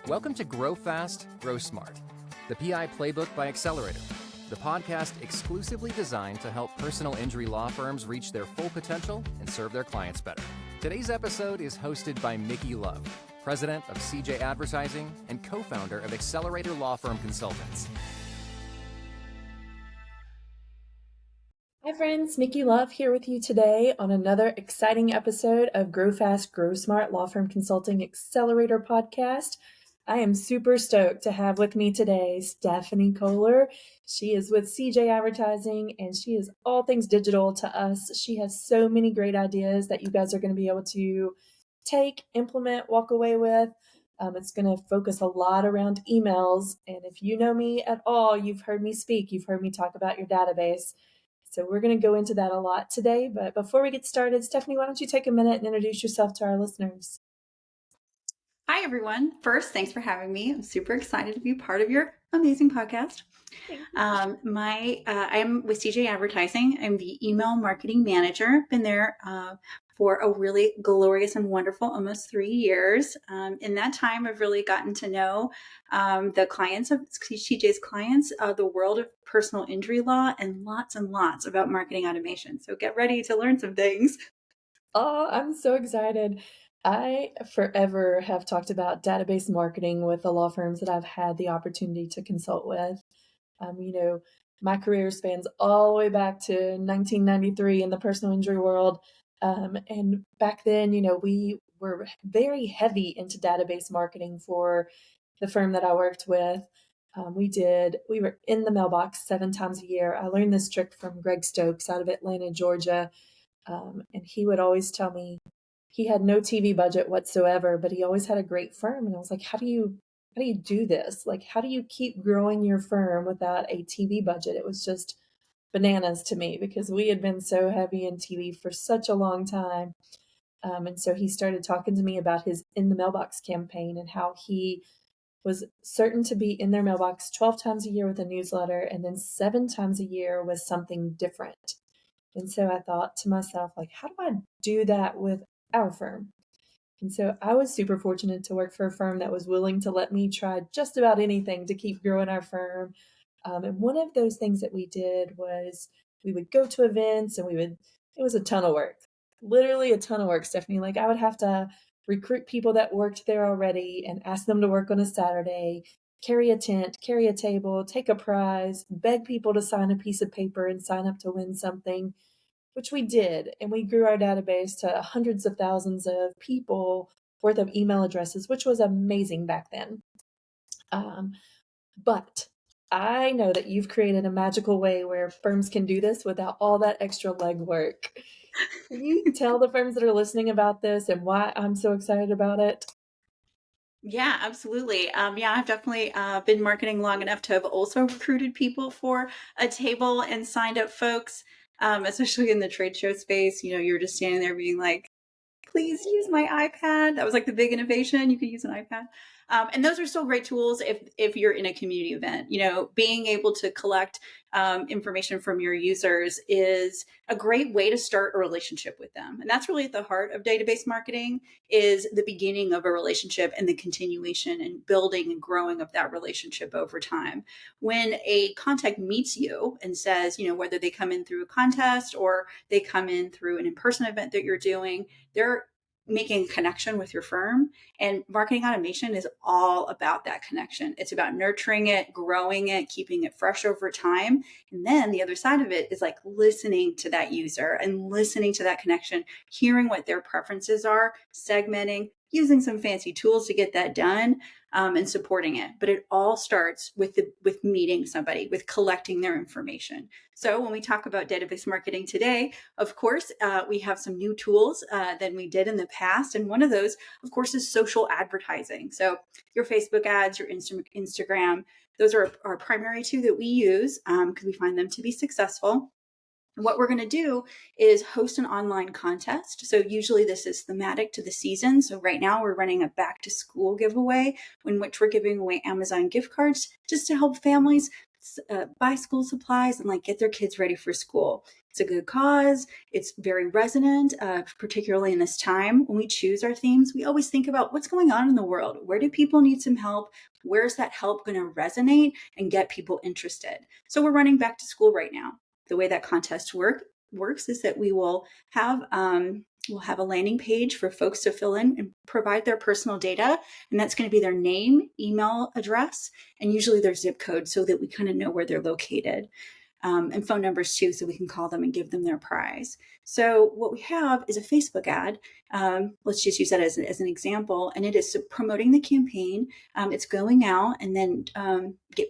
Welcome to Grow Fast, Grow Smart, the PI Playbook by Xcelerator, the podcast exclusively designed to help personal injury law firms reach their full potential and serve their clients better. Today's episode is hosted by Micki Love, president of CJ Advertising and co-founder of Xcelerator Law Firm Consultants. Hi friends, Micki Love here with you today on another exciting episode of Grow Fast, Grow Smart Law Firm Consulting Xcelerator podcast. I am super stoked to have with me today Stephanie Koehler. She is with CJ Advertising and she is all things digital to us. She has so many great ideas that you guys are going to be able to take, implement, walk away with. It's going to focus a lot around emails. And if you know me at all, you've heard me speak, you've heard me talk about your database. So we're going to go into that a lot today. But before we get started, Stephanie, why don't you take a minute and introduce yourself to our listeners? Hi, everyone. First, thanks for having me. I'm super excited to be part of your amazing podcast. I am with CJ Advertising. I'm the email marketing manager. Been there for a really glorious and wonderful almost 3 years. In that time, I've really gotten to know the clients of CJ's clients, the world of personal injury law, and lots about marketing automation. So get ready to learn some things. Oh, I'm so excited. I forever have talked about database marketing with the law firms that I've had the opportunity to consult with. My career spans all the way back to 1993 in the personal injury world. And back then, we were very heavy into database marketing for the firm that I worked with. We were in the mailbox 7 times a year. I learned this trick from Greg Stokes out of Atlanta, Georgia. And he would always tell me he had no TV budget whatsoever, but he always had a great firm. And I was like, how do you do this? Like, how do you keep growing your firm without a TV budget? It was just bananas to me because we had been so heavy in TV for such a long time. And so he started talking to me about his In the Mailbox campaign and how he was certain to be in their mailbox 12 times a year with a newsletter and then 7 times a year with something different. And so I thought to myself, like, how do I do that with our firm? And so I was super fortunate to work for a firm that was willing to let me try just about anything to keep growing our firm. And one of those things that we did was we would go to events and it was a ton of work, literally a ton of work, Stephanie. Like I would have to recruit people that worked there already and ask them to work on a Saturday, carry a tent, carry a table, take a prize, beg people to sign a piece of paper and sign up to win something, which we did. And we grew our database to hundreds of thousands of people worth of email addresses, which was amazing back then. But I know that you've created a magical way where firms can do this without all that extra legwork. Can you tell the firms that are listening about this and why I'm so excited about it? Yeah, absolutely. I've definitely been marketing long enough to have also recruited people for a table and signed up folks, especially in the trade show space. You're just standing there being like, please use my iPad. That was like the big innovation. You could use an iPad. And those are still great tools if you're in a community event. Being able to collect information from your users is a great way to start a relationship with them. And that's really at the heart of database marketing, is the beginning of a relationship and the continuation and building and growing of that relationship over time. When a contact meets you and says, whether they come in through a contest or they come in through an in-person event that you're doing, they're making a connection with your firm. And marketing automation is all about that connection. It's about nurturing it, growing it, keeping it fresh over time. And then the other side of it is like listening to that user and listening to that connection, hearing what their preferences are, segmenting, using some fancy tools to get that done, and supporting it. But it all starts with meeting somebody, with collecting their information. So when we talk about database marketing today, of course, we have some new tools than we did in the past. And one of those, of course, is social advertising. So your Facebook ads, your Instagram, those are our primary two that we use because we find them to be successful. What we're going to do is host an online contest. So usually this is thematic to the season. So right now we're running a back to school giveaway in which we're giving away Amazon gift cards just to help families buy school supplies and like get their kids ready for school. It's a good cause. It's very resonant, particularly in this time. When we choose our themes, we always think about what's going on in the world. Where do people need some help? Where's that help going to resonate and get people interested? So we're running back to school right now. The way that contest works is that we'll have a landing page for folks to fill in and provide their personal data. And that's going to be their name, email address, and usually their zip code so that we kind of know where they're located. And phone numbers too, so we can call them and give them their prize. So what we have is a Facebook ad. Let's just use that as an example. And it is promoting the campaign. It's going out and then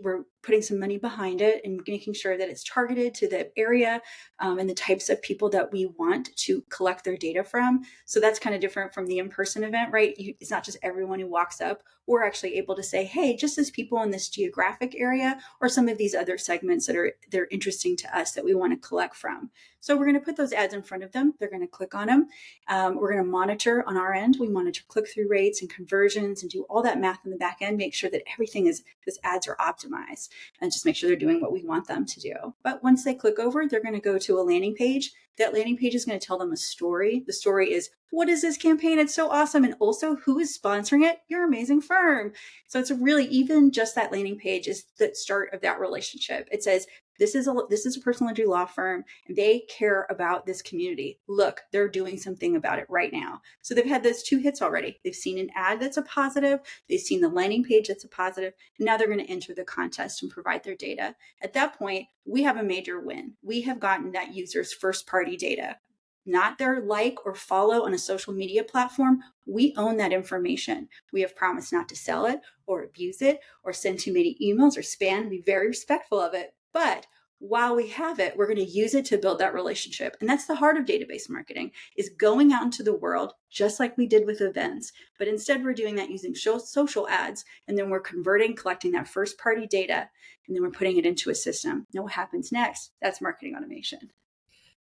we're putting some money behind it and making sure that it's targeted to the area and the types of people that we want to collect their data from. So that's kind of different from the in-person event, right? It's not just everyone who walks up. We're actually able to say, hey, just as people in this geographic area or some of these other segments they're interesting to us that we want to collect from. So we're going to put those ads in front of them. They're going to click on them. We're going to monitor on our end. We monitor click-through rates and conversions and do all that math in the back end, make sure that these ads are optimized and just make sure they're doing what we want them to do. But once they click over, they're going to go to a landing page. That landing page is going to tell them a story. The story is, what is this campaign? It's so awesome. And also, who is sponsoring it? Your amazing firm. So it's really, even just that landing page is the start of that relationship. It says, this is a personal injury law firm and they care about this community. Look, they're doing something about it right now. So they've had those 2 hits already. They've seen an ad that's a positive. They've seen the landing page that's a positive. And now they're going to enter the contest and provide their data. At that point, we have a major win. We have gotten that user's first party data, not their like or follow on a social media platform. We own that information. We have promised not to sell it or abuse it or send too many emails or spam, be very respectful of it. But while we have it, we're going to use it to build that relationship. And that's the heart of database marketing, is going out into the world, just like we did with events. But instead, we're doing that using social ads. And then we're collecting that first party data, and then we're putting it into a system. Now what happens next? That's marketing automation.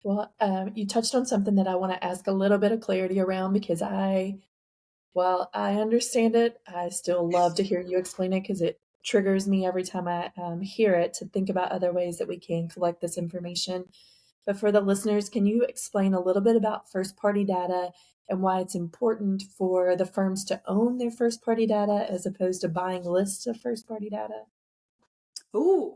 Well, you touched on something that I want to ask a little bit of clarity around, because while I understand it, I still love to hear you explain it, because it triggers me every time I hear it, to think about other ways that we can collect this information. But for the listeners, can you explain a little bit about first-party data and why it's important for the firms to own their first-party data as opposed to buying lists of first-party data? Ooh,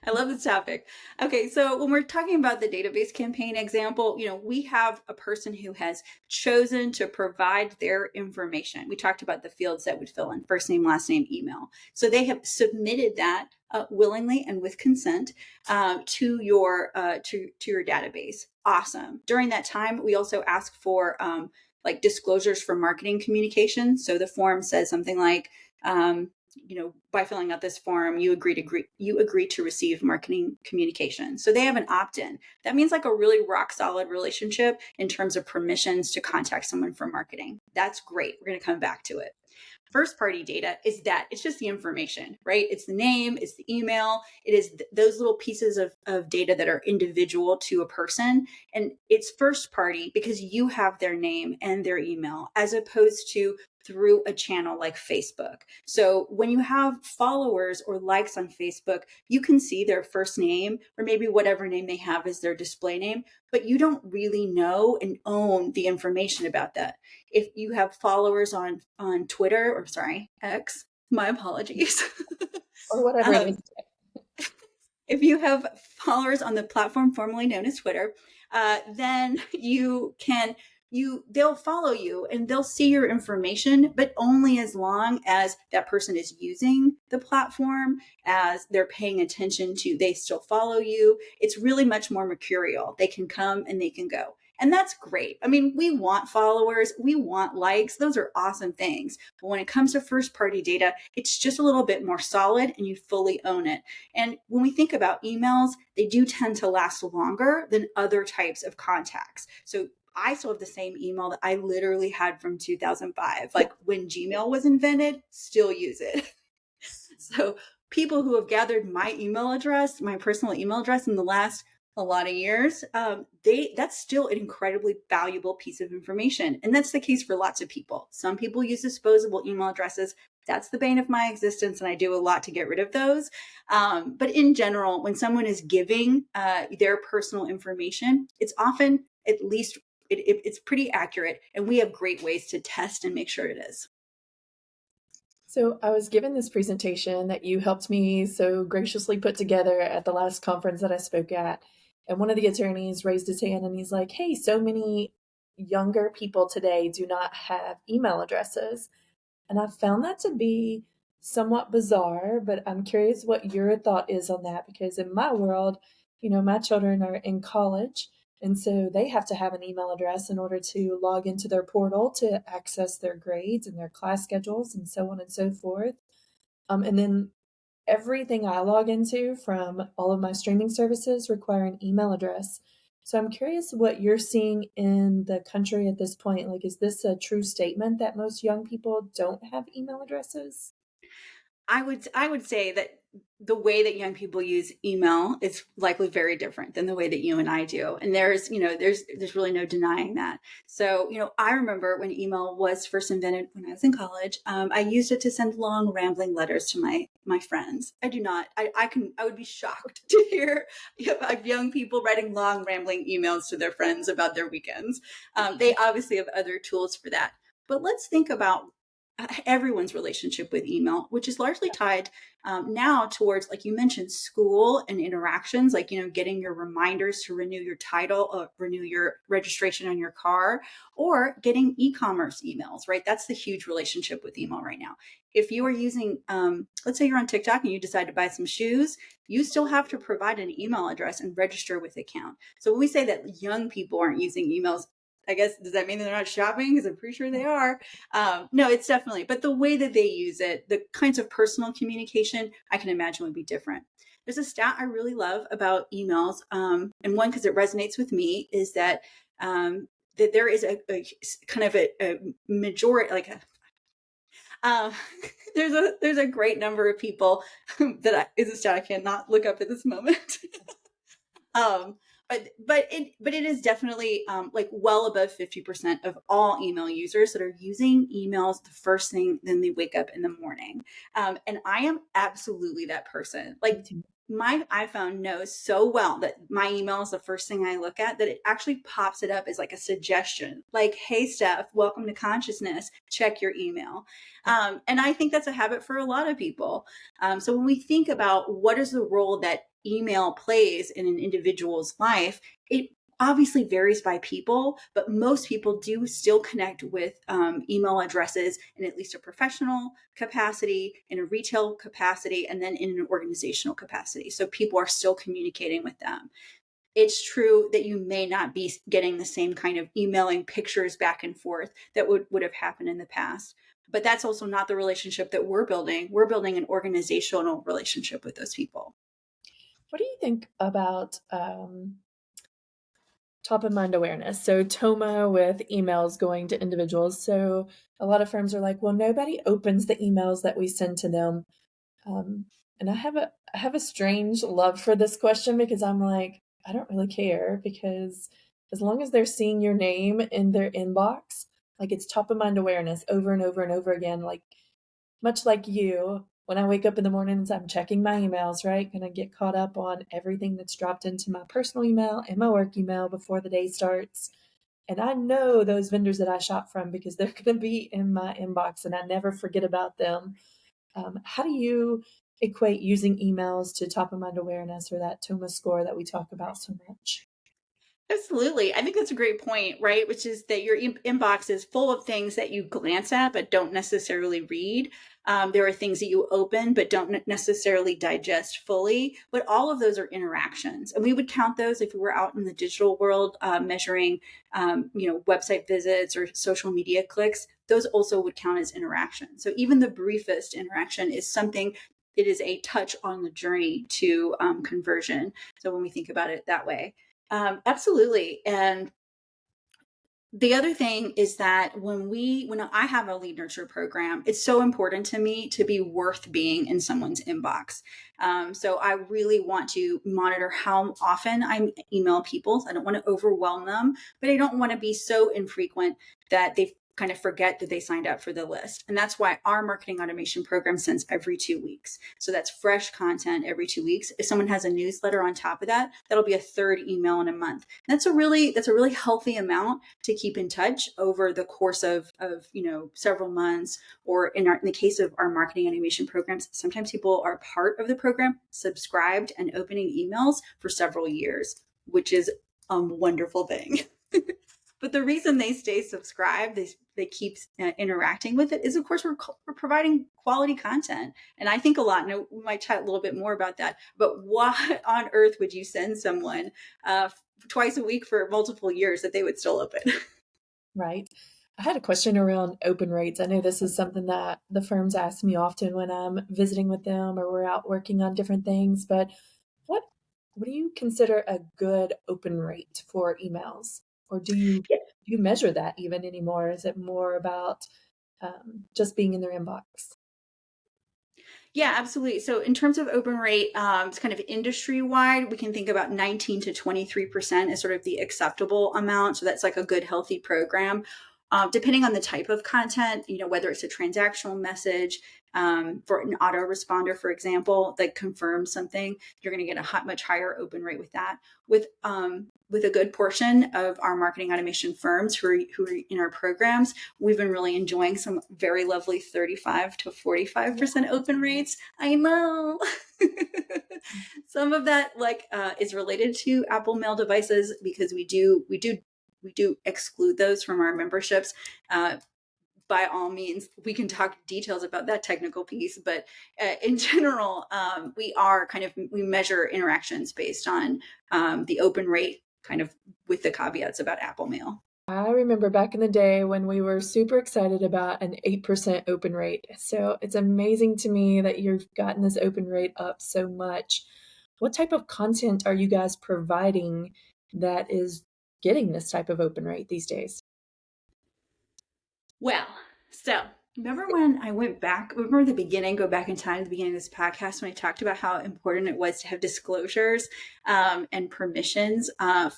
I love this topic. Okay, so when we're talking about the database campaign example, we have a person who has chosen to provide their information. We talked about the fields that would fill in first name, last name, email. So they have submitted that willingly and with consent to your database. Awesome. During that time, we also ask for disclosures for marketing communication. So the form says something like, by filling out this form, you agree to receive marketing communication. So they have an opt-in. That means like a really rock solid relationship in terms of permissions to contact someone for marketing. That's great. We're going to come back to it. First party data is that it's just the information, right? It's the name, it's the email, it is those little pieces of data that are individual to a person. And it's first party because you have their name and their email, as opposed to through a channel like Facebook. So when you have followers or likes on Facebook, you can see their first name or maybe whatever name they have as their display name, but you don't really know and own the information about that. If you have followers on Twitter, or X, my apologies. Or whatever it is. If you have followers on the platform formerly known as Twitter, then they'll follow you and they'll see your information, but only as long as that person is using the platform, as they're paying attention to, they still follow you. It's really much more mercurial. They can come and they can go. And that's great. I mean, we want followers, we want likes. Those are awesome things. But when it comes to first party data, it's just a little bit more solid and you fully own it. And when we think about emails, they do tend to last longer than other types of contacts. So I still have the same email that I literally had from 2005. Like when Gmail was invented, still use it. So people who have gathered my email address, my personal email address in the last a lot of years, that's still an incredibly valuable piece of information. And that's the case for lots of people. Some people use disposable email addresses. That's the bane of my existence, and I do a lot to get rid of those. But in general, when someone is giving their personal information, it's often at least it's pretty accurate, and we have great ways to test and make sure it is. So I was given this presentation that you helped me so graciously put together at the last conference that I spoke at. And one of the attorneys raised his hand and he's like, hey, so many younger people today do not have email addresses. And I found that to be somewhat bizarre, but I'm curious what your thought is on that because in my world, my children are in college. And so they have to have an email address in order to log into their portal to access their grades and their class schedules and so on and so forth. And then everything I log into from all of my streaming services require an email address. So I'm curious what you're seeing in the country at this point. Like, is this a true statement that most young people don't have email addresses? I would say that the way that young people use email is likely very different than the way that you and I do. And there's really no denying that. So, I remember when email was first invented when I was in college, I used it to send long rambling letters to my friends. I do not, I would be shocked to hear of young people writing long rambling emails to their friends about their weekends. They obviously have other tools for that. But let's think about everyone's relationship with email, which is largely tied now towards, like you mentioned, school and interactions, like, getting your reminders to renew your title, renew your registration on your car, or getting e-commerce emails, right? That's the huge relationship with email right now. If you are using, let's say you're on TikTok and you decide to buy some shoes, you still have to provide an email address and register with account. So when we say that young people aren't using emails, I guess, does that mean they're not shopping? Because I'm pretty sure they are. No, it's definitely, but the way that they use it, the kinds of personal communication, I can imagine would be different. There's a stat I really love about emails, and one because it resonates with me is that there is a kind of a majority, like um, there's a great number of people is a stat I cannot look up at this moment. Um, but it is definitely like well above 50% of all email users that are using emails the first thing then they wake up in the morning. And I am absolutely that person. Like my iPhone knows so well that my email is the first thing I look at that it actually pops it up as like a suggestion, like, hey, Steph, welcome to consciousness. Check your email. And I think that's a habit for a lot of people. So when we think about what is the role that email plays in an individual's life, it obviously varies by people, but most people do still connect with email addresses in at least a professional capacity, in a retail capacity, and then in an organizational capacity. So people are still communicating with them. It's true that you may not be getting the same kind of emailing pictures back and forth that would have happened in the past. But that's also not the relationship that we're building. We're building an organizational relationship with those people. What do you think about top of mind awareness? So TOMA with emails going to individuals. So a lot of firms are like, well, nobody opens the emails that we send to them. And I have a strange love for this question because I'm like, I don't really care because as long as they're seeing your name in their inbox, like it's top of mind awareness over and over and over again, like much like you, when I wake up in the mornings, I'm checking my emails, right? Gonna get caught up on everything that's dropped into my personal email and my work email before the day starts. And I know those vendors that I shop from because they're going to be in my inbox and I never forget about them. How do you equate using emails to top of mind awareness or that TOMA score that we talk about so much? Absolutely. I think that's a great point, right? Which is that your inbox is full of things that you glance at but don't necessarily read. There are things that you open but don't necessarily digest fully. But all of those are interactions, and we would count those if we were out in the digital world measuring, website visits or social media clicks. Those also would count as interactions. So even the briefest interaction is something. It is a touch on the journey to conversion. So when we think about it that way. Absolutely. And The other thing is that when I have a lead nurture program, it's so important to me to be worth being in someone's inbox. So I really want to monitor how often I email people. I don't want to overwhelm them, but I don't want to be so infrequent that they kind of forget that they signed up for the list. And that's why our marketing automation program sends every 2 weeks. So that's fresh content every 2 weeks. If someone has a newsletter on top of that, that'll be a third email in a month. And that's a really healthy amount to keep in touch over the course of several months. Or in the case of our marketing automation programs, sometimes people are part of the program, subscribed and opening emails for several years, which is a wonderful thing. But the reason they stay subscribed, they keep interacting with it, is of course we're providing quality content. And I think a lot, and we might chat a little bit more about that, but why on earth would you send someone twice a week for multiple years that they would still open? Right. I had a question around open rates. I know this is something that the firms ask me often when I'm visiting with them or we're out working on different things, but what what do you consider a good open rate for emails? Or do you measure that even anymore? Is it more about just being in their inbox? Yeah, absolutely. So in terms of open rate, it's kind of industry wide. We can think about 19 to 23% is sort of the acceptable amount. So that's like a good, healthy program. Depending on the type of content, whether it's a transactional message, for an autoresponder, for example, that confirms something, you're going to get a much higher open rate with that. With a good portion of our marketing automation firms who are in our programs, we've been really enjoying some very lovely 35 to 45% open rates. I know. Some of that is related to Apple Mail devices, because we do exclude those from our memberships. By all means, we can talk details about that technical piece, but in general, we measure interactions based on the open rate, kind of with the caveats about Apple Mail. I remember back in the day when we were super excited about an 8% open rate. So it's amazing to me that you've gotten this open rate up so much. What type of content are you guys providing that is getting this type of open rate these days? Well, so remember when I remember the beginning, go back in time to the beginning of this podcast when I talked about how important it was to have disclosures and permissions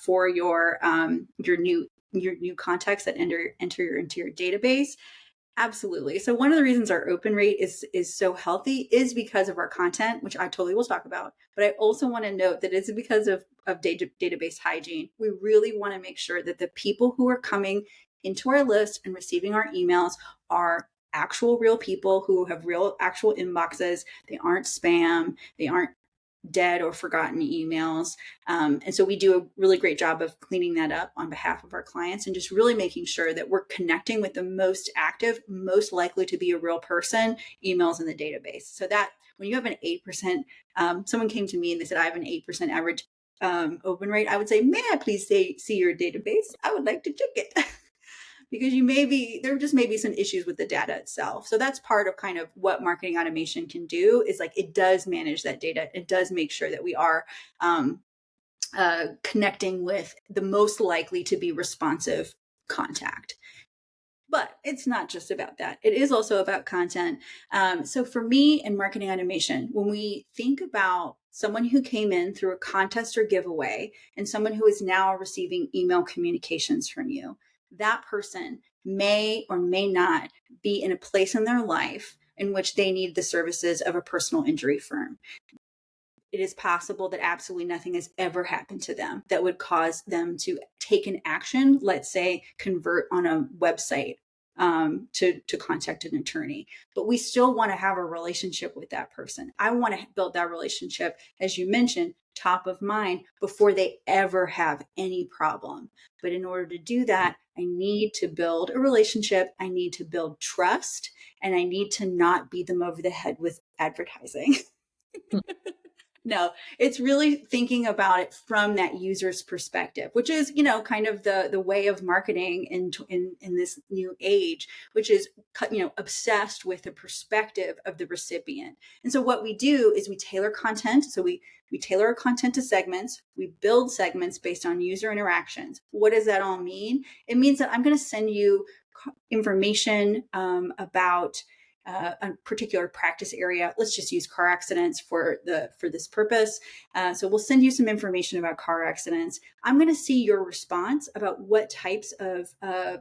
for your new contacts that enter into your database. Absolutely. So one of the reasons our open rate is so healthy is because of our content, which I totally will talk about. But I also want to note that it's because of database hygiene. We really want to make sure that the people who are coming into our list and receiving our emails are actual real people who have real actual inboxes. They aren't spam. They aren't dead or forgotten emails. And so we do a really great job of cleaning that up on behalf of our clients and just really making sure that we're connecting with the most active, most likely to be a real person emails in the database. So that when you have an 8%, someone came to me and they said, I have an 8% average open rate. I would say, may I please see your database? I would like to check it. Because there just may be some issues with the data itself. So that's part of kind of what marketing automation can do, is it does manage that data. It does make sure that we are connecting with the most likely to be responsive contact. But it's not just about that. It is also about content. So for me in marketing automation, when we think about someone who came in through a contest or giveaway and someone who is now receiving email communications from you, that person may or may not be in a place in their life in which they need the services of a personal injury firm. It is possible that absolutely nothing has ever happened to them that would cause them to take an action, let's say convert on a website to contact an attorney. But we still want to have a relationship with that person. I want to build that relationship, as you mentioned, top of mind before they ever have any problem. But in order to do that, I need to build a relationship. I need to build trust, and I need to not beat them over the head with advertising. No, it's really thinking about it from that user's perspective, which is, kind of the way of marketing in this new age, which is, obsessed with the perspective of the recipient. And so what we do is we tailor content. So we tailor our content to segments. We build segments based on user interactions. What does that all mean? It means that I'm going to send you information about a particular practice area. Let's just use car accidents for this purpose. So we'll send you some information about car accidents. I'm going to see your response about what types of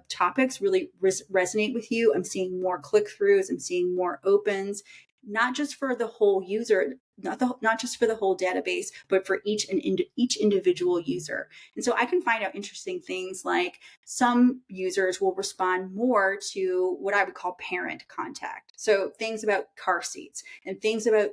topics really resonate with you. I'm seeing more click-throughs. I'm seeing more opens, not just for the whole user, not just for the whole database, but for each individual user. And so I can find out interesting things like some users will respond more to what I would call parent contact. So things about car seats and things about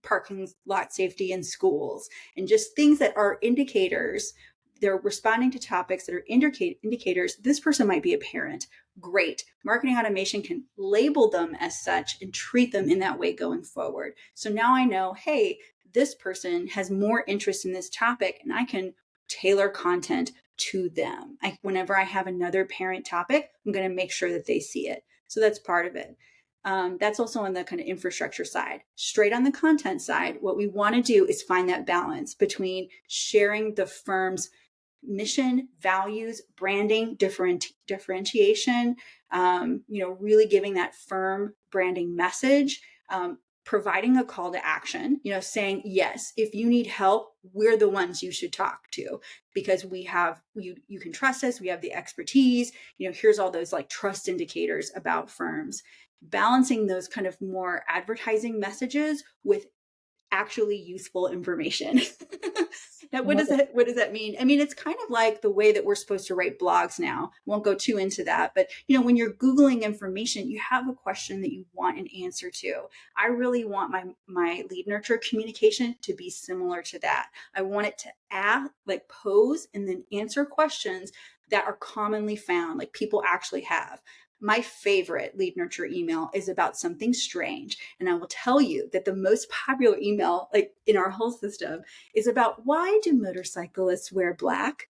parking lot safety in schools, and just things that are indicators. They're responding to topics that are indicators. This person might be a parent. Great. Marketing automation can label them as such and treat them in that way going forward. So now I know, hey, this person has more interest in this topic, and I can tailor content to them. Whenever I have another parent topic, I'm going to make sure that they see it. So that's part of it. That's also on the kind of infrastructure side. Straight on the content side, what we want to do is find that balance between sharing the firm's mission, values, branding, differentiation, really giving that firm branding message, providing a call to action, saying, yes, if you need help, we're the ones you should talk to because we have, you can trust us. We have the expertise, here's all those like trust indicators about firms, balancing those kind of more advertising messages with actually useful information. Now, what does that mean? I mean, it's kind of like the way that we're supposed to write blogs now. Won't go too into that, but when you're Googling information, you have a question that you want an answer to. I really want my lead nurture communication to be similar to that. I want it to pose and then answer questions that are commonly found, like people actually have. My favorite lead nurture email is about something strange. And I will tell you that the most popular email in our whole system is about, why do motorcyclists wear black?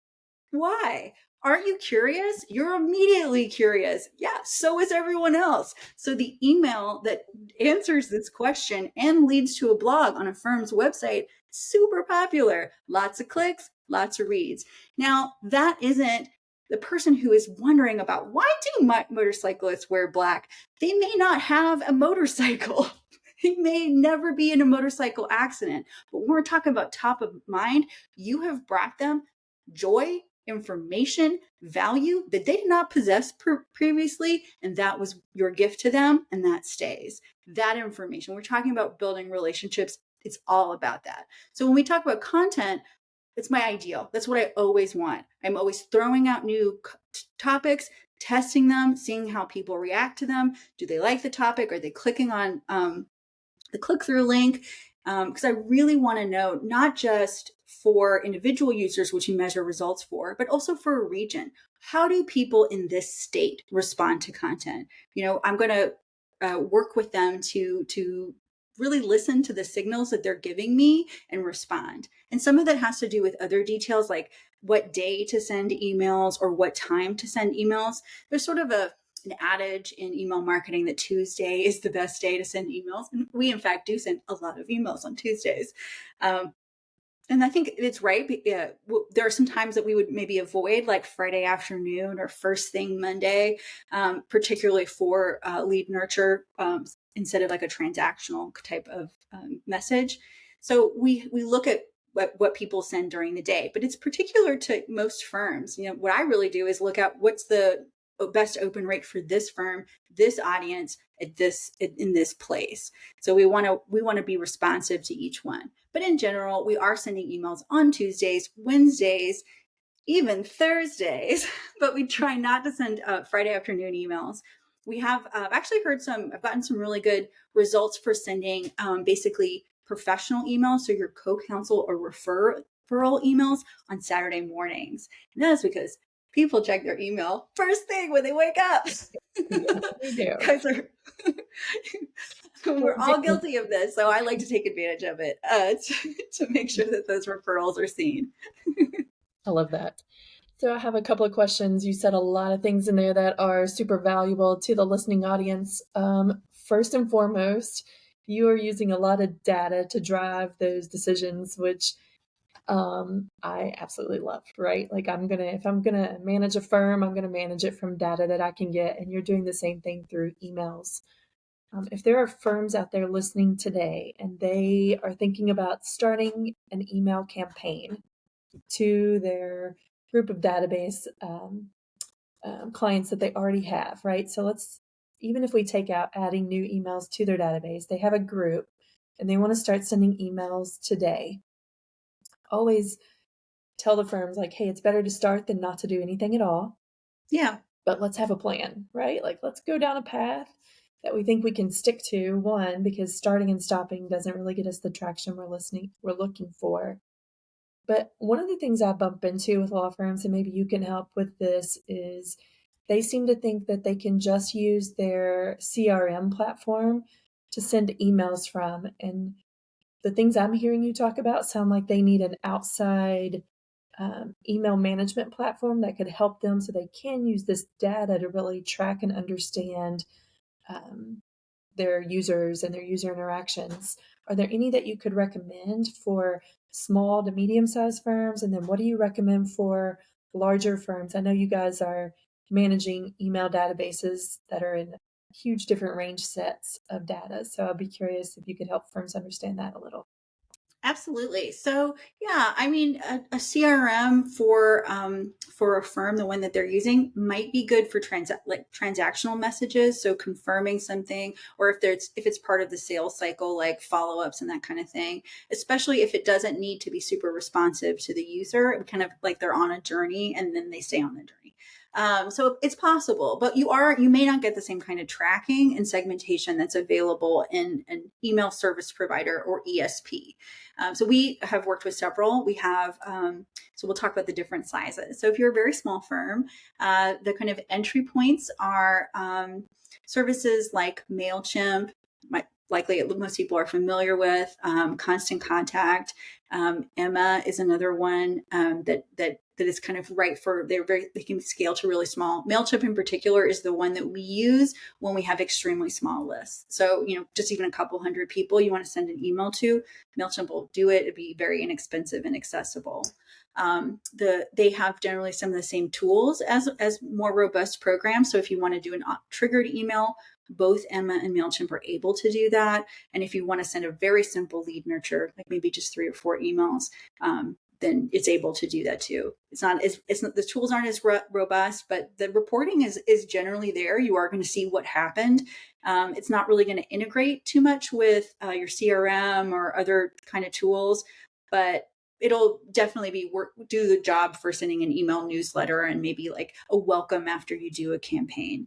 Why? Aren't you curious? You're immediately curious. Yeah, so is everyone else. So the email that answers this question and leads to a blog on a firm's website, super popular. Lots of clicks, lots of reads. Now, that isn't the person who is wondering about, why do motorcyclists wear black? They may not have a motorcycle. They may never be in a motorcycle accident. But when we're talking about top of mind, you have brought them joy, information, value that they did not possess previously. And that was your gift to them. And that stays. That information. We're talking about building relationships. It's all about that. So when we talk about content, it's my ideal. That's what I always want. I'm always throwing out new topics, testing them, seeing how people react to them. Do they like the topic? Are they clicking on the click-through link? Because I really want to know, not just for individual users, which you measure results for, but also for a region. How do people in this state respond to content? I'm going to work with them to really listen to the signals that they're giving me and respond. And some of that has to do with other details, like what day to send emails or what time to send emails. There's sort of an adage in email marketing that Tuesday is the best day to send emails. And we, in fact, do send a lot of emails on Tuesdays. And I think it's right. There are some times that we would maybe avoid, like Friday afternoon or first thing Monday, particularly for lead nurture, instead of like a transactional type of message. So we look at what people send during the day, but it's particular to most firms. What I really do is look at what's the best open rate for this firm, this audience, in this place. So we want to be responsive to each one. But in general, we are sending emails on Tuesdays, Wednesdays, even Thursdays, but we try not to send Friday afternoon emails. We have actually I've gotten some really good results for sending basically professional emails. So your co-counsel or referral emails on Saturday mornings. And that's because people check their email first thing when they wake up. We do. Guys are We're Well, all guilty of this. So I like to take advantage of it to make sure that those referrals are seen. I love that. So I have a couple of questions. You said a lot of things in there that are super valuable to the listening audience. First and foremost, you are using a lot of data to drive those decisions, which I absolutely love, right? Like if I'm gonna manage a firm, I'm gonna manage it from data that I can get, and you're doing the same thing through emails. If there are firms out there listening today and they are thinking about starting an email campaign to their group of database clients that they already have, right? So even if we take out adding new emails to their database, they have a group and they want to start sending emails today. Always tell the firms like, hey, it's better to start than not to do anything at all. Yeah. But let's have a plan, right? Like, let's go down a path that we think we can stick to. One, because starting and stopping doesn't really get us the traction we're looking for. But one of the things I bump into with law firms, and maybe you can help with this, is they seem to think that they can just use their CRM platform to send emails from. And the things I'm hearing you talk about sound like they need an outside email management platform that could help them so they can use this data to really track and understand their users and their user interactions. Are there any that you could recommend for small to medium-sized firms? And then what do you recommend for larger firms? I know you guys are managing email databases that are in huge different range sets of data. So I'd be curious if you could help firms understand that a little. Absolutely. So yeah, I mean, a CRM for a firm, the one that they're using, might be good for transactional messages. So confirming something, or if it's part of the sales cycle, like follow ups and that kind of thing. Especially if it doesn't need to be super responsive to the user, kind of like they're on a journey and then they stay on the journey. So it's possible, but you may not get the same kind of tracking and segmentation that's available in an email service provider or ESP. So we have worked with several. We have, so we'll talk about the different sizes. So if you're a very small firm, the kind of entry points are services like MailChimp, likely most people are familiar with, Constant Contact. Emma is another one that is kind of right for, they can scale to really small. MailChimp in particular is the one that we use when we have extremely small lists. So, just even a couple hundred people you want to send an email to, MailChimp will do it. It'd be very inexpensive and accessible. They have generally some of the same tools as more robust programs. So if you want to do an triggered email, both Emma and MailChimp are able to do that. And if you want to send a very simple lead nurture, like maybe just 3 or 4 emails, then it's able to do that too. The tools aren't as robust, but the reporting is generally there. You are going to see what happened. It's not really going to integrate too much with your CRM or other kind of tools, but it'll definitely do the job for sending an email newsletter and maybe like a welcome after you do a campaign.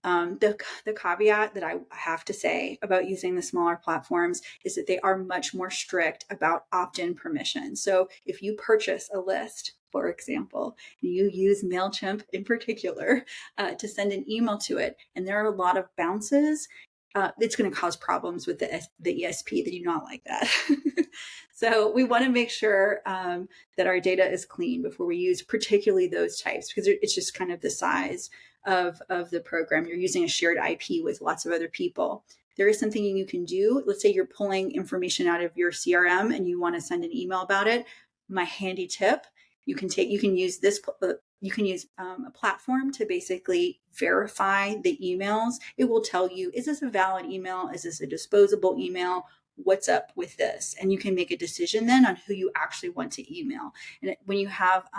The caveat that I have to say about using the smaller platforms is that they are much more strict about opt-in permission. So if you purchase a list, for example, and you use MailChimp in particular to send an email to it, and there are a lot of bounces, it's going to cause problems with the ESP. They do not like that. So we want to make sure that our data is clean before we use particularly those types, because it's just kind of the size of the program. You're using a shared IP with lots of other people. There is something you can do. Let's say you're pulling information out of your CRM and you want to send an email about it. My handy tip, you can use a platform to basically verify the emails. It will tell you, is this a valid email? Is this a disposable email? What's up with this? And you can make a decision then on who you actually want to email. And when you have,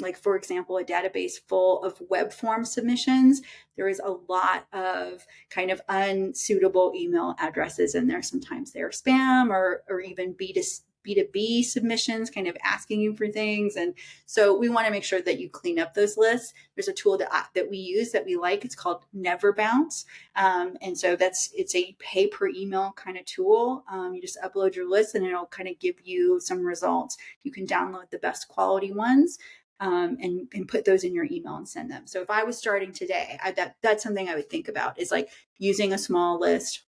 like, for example, a database full of web form submissions, there is a lot of kind of unsuitable email addresses in there. Sometimes they're spam or even B2B submissions, kind of asking you for things. And so we want to make sure that you clean up those lists. There's a tool that we use that we like. It's called Never Bounce. And so it's a pay per email kind of tool. You just upload your list and it'll kind of give you some results. You can download the best quality ones and put those in your email and send them. So if I was starting today, that's something I would think about, is like using a small list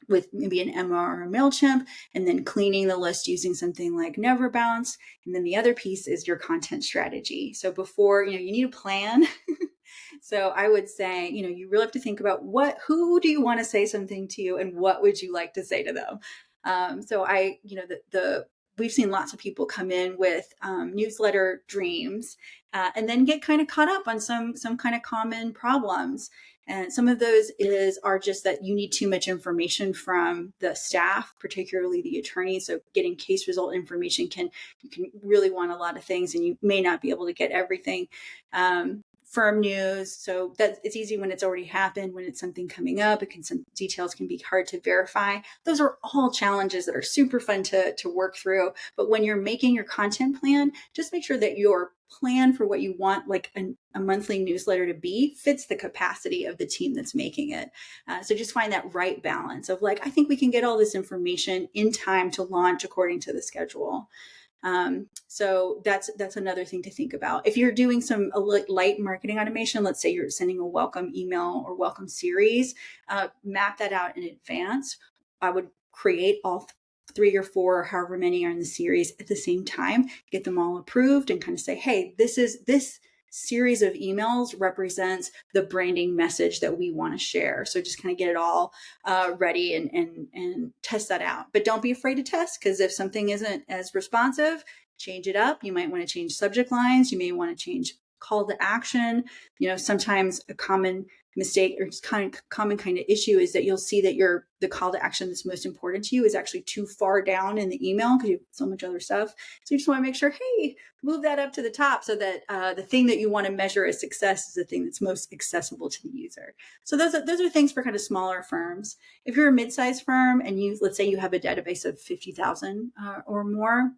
with maybe an Emma or a MailChimp, and then cleaning the list using something like Never Bounce. And then the other piece is your content strategy. So before, you need a plan. So I would say, you really have to think about who do you want to say something to, and what would you like to say to them? We've seen lots of people come in with newsletter dreams, and then get kind of caught up on some kind of common problems. And some of those are just that you need too much information from the staff, particularly the attorney. So getting case result information you can really want a lot of things, and you may not be able to get everything. Firm news. So that it's easy when it's already happened. When it's something coming up, some details can be hard to verify. Those are all challenges that are super fun to work through. But when you're making your content plan, just make sure that your plan for what you want, like a monthly newsletter to be, fits the capacity of the team that's making it. So just find that right balance of I think we can get all this information in time to launch according to the schedule. So that's another thing to think about. If you're doing some light marketing automation, let's say you're sending a welcome email or welcome series, map that out in advance. I would create all 3 or 4, or however many are in the series at the same time, get them all approved, and kind of say, hey, this series of emails represents the branding message that we want to share. So just kind of get it all ready and test that out. But don't be afraid to test, because if something isn't as responsive, change it up. You might want to change subject lines. You may want to change call to action. Sometimes a common mistake or common kind of issue is that you'll see that the call to action that's most important to you is actually too far down in the email because you have so much other stuff. So you just want to make sure, hey, move that up to the top so that the thing that you want to measure as success is the thing that's most accessible to the user. So those are things for kind of smaller firms. If you're a mid-sized firm and let's say you have a database of 50,000 or more,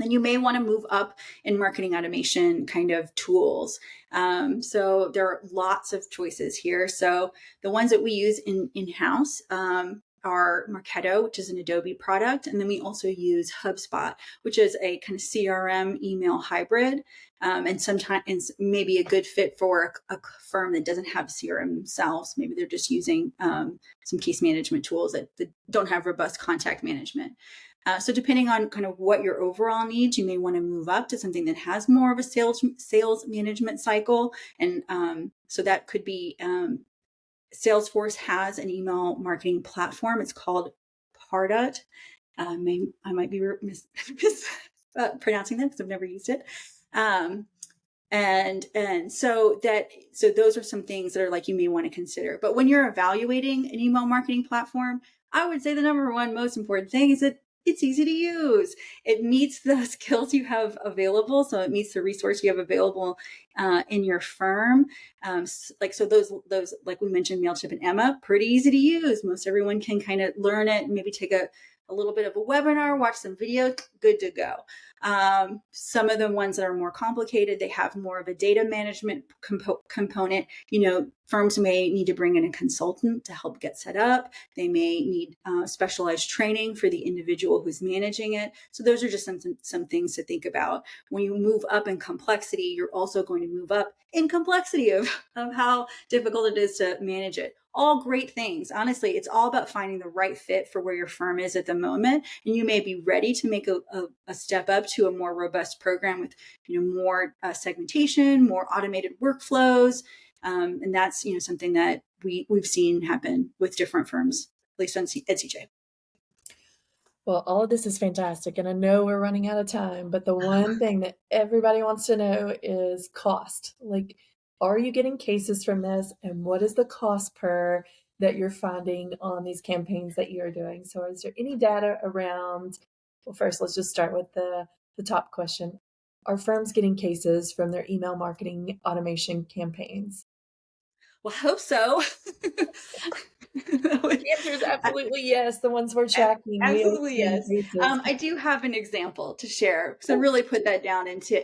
then you may want to move up in marketing automation kind of tools. So there are lots of choices here. So the ones that we use in-house are Marketo, which is an Adobe product. And then we also use HubSpot, which is a kind of CRM email hybrid. And sometimes maybe a good fit for a firm that doesn't have CRM themselves. Maybe they're just using some case management tools that don't have robust contact management. So depending on kind of what your overall needs, you may want to move up to something that has more of a sales management cycle. And so that could be Salesforce has an email marketing platform. It's called Pardot. I might be mispronouncing that because I've never used it. And so those are some things that are you may want to consider. But when you're evaluating an email marketing platform, I would say the number one most important thing is that it's easy to use. It meets the skills you have available. So it meets the resource you have available in your firm. So those, like we mentioned, MailChimp and Emma, pretty easy to use. Most everyone can kind of learn it and maybe take a little bit of a webinar, watch some video, good to go. Some of the ones that are more complicated, they have more of a data management component. Firms may need to bring in a consultant to help get set up. They may need specialized training for the individual who's managing it. So those are just some things to think about. When you move up in complexity, you're also going to move up in complexity of how difficult it is to manage it. All great things. Honestly, it's all about finding the right fit for where your firm is at the moment. And you may be ready to make a step up to a more robust program with more segmentation, more automated workflows. And that's something that we've seen happen with different firms, at least at CJ. Well, all of this is fantastic, and I know we're running out of time, but the one thing that everybody wants to know is cost. Are you getting cases from this, and what is the cost per that you're finding on these campaigns that you're doing? So is there any data around, well, first, let's just start with the top question. Are firms getting cases from their email marketing automation campaigns? Well, I hope so. The answer is absolutely yes. The ones we're tracking. Absolutely yes. I do have an example to share. So really put that down into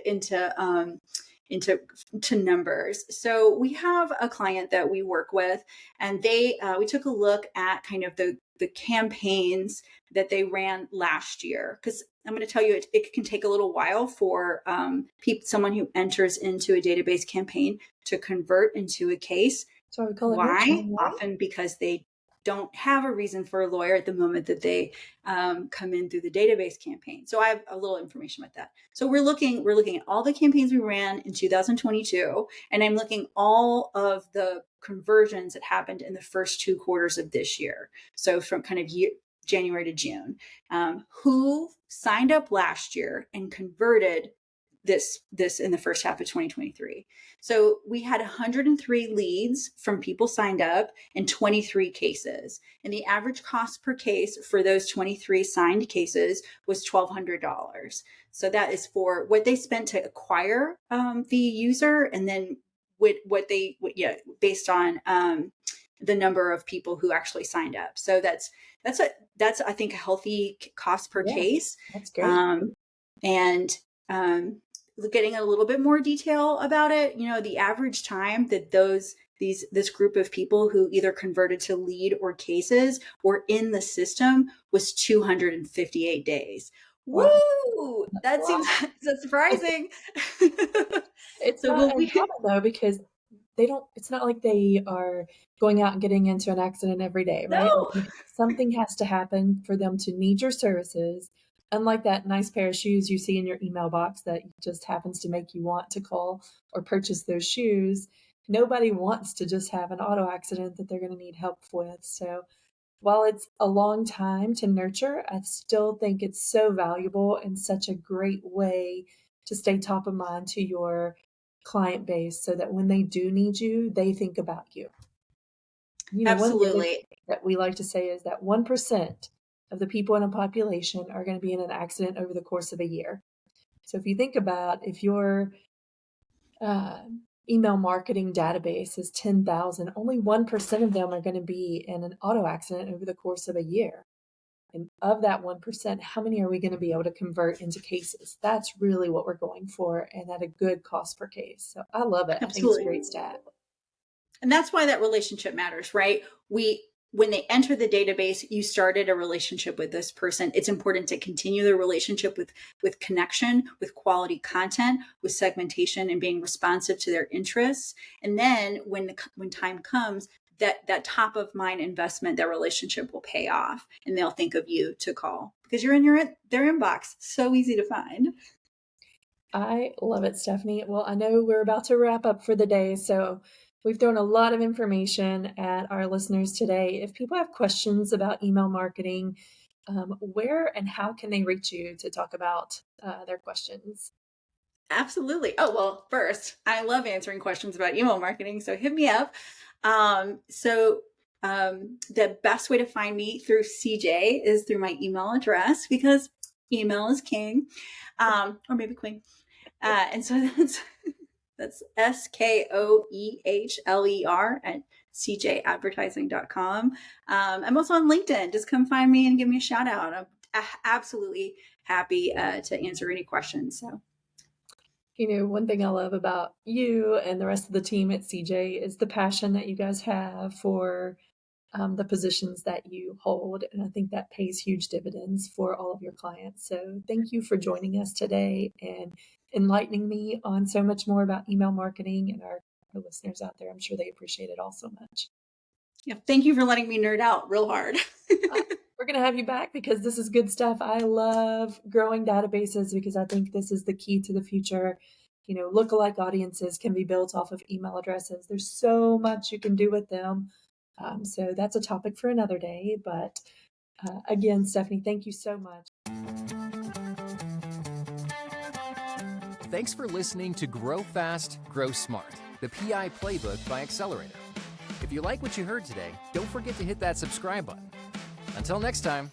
numbers. So we have a client that we work with, and we took a look at kind of the campaigns that they ran last year, because I'm going to tell you it can take a little while for someone who enters into a database campaign to convert into a case. So we call it why? Often because they don't have a reason for a lawyer at the moment that they come in through the database campaign. So I have a little information about that. So we're looking at all the campaigns we ran in 2022, and I'm looking all of the conversions that happened in the first 2 quarters of this year. So from kind of January to June, who signed up last year and converted this in the first half of 2023. So we had 103 leads from people signed up and 23 cases. And the average cost per case for those 23 signed cases was $1,200. So that is for what they spent to acquire the user, and then based on the number of people who actually signed up. So that's I think a healthy cost per case. That's great. Getting a little bit more detail about it, the average time that this group of people who either converted to lead or cases were in the system was 258 days. Wow. Woo! That seems that's surprising. It's not uncommon though, because it's not like they are going out and getting into an accident every day, right? No. Like, something has to happen for them to need your services. Unlike that nice pair of shoes you see in your email box that just happens to make you want to call or purchase those shoes, nobody wants to just have an auto accident that they're going to need help with. So while it's a long time to nurture, I still think it's so valuable and such a great way to stay top of mind to your client base so that when they do need you, they think about you. One of the other things that we like to say is that 1% of the people in a population are going to be in an accident over the course of a year. So if you think about if your email marketing database is 10,000, only 1% of them are going to be in an auto accident over the course of a year. And of that 1%, how many are we going to be able to convert into cases? That's really what we're going for, and at a good cost per case. So I love it. Absolutely. I think it's a great stat. And that's why that relationship matters, right? When they enter the database, you started a relationship with this person. It's important to continue the relationship with connection, with quality content, with segmentation, and being responsive to their interests. And then when time comes, that top of mind investment, that relationship will pay off, and they'll think of you to call because you're in their inbox. So easy to find. I love it, Stephanie. Well, I know we're about to wrap up for the day, so we've thrown a lot of information at our listeners today. If people have questions about email marketing, where and how can they reach you to talk about their questions? Absolutely. Oh, well, first, I love answering questions about email marketing, so hit me up. The best way to find me through CJ is through my email address, because email is king, or maybe queen. And so that's SKOEHLER at cjadvertising.com. I'm also on LinkedIn. Just come find me and give me a shout out. I'm absolutely happy to answer any questions. So. One thing I love about you and the rest of the team at CJ is the passion that you guys have for the positions that you hold. And I think that pays huge dividends for all of your clients. So thank you for joining us today and enlightening me on so much more about email marketing, and our listeners out there. I'm sure they appreciate it all so much. Yeah, thank you for letting me nerd out real hard. We're going to have you back because this is good stuff. I love growing databases because I think this is the key to the future. Lookalike audiences can be built off of email addresses. There's so much you can do with them. So that's a topic for another day. But again, Stephanie, thank you so much. Thanks for listening to Grow Fast, Grow Smart, the PI Playbook by Xcelerator. If you like what you heard today, don't forget to hit that subscribe button. Until next time.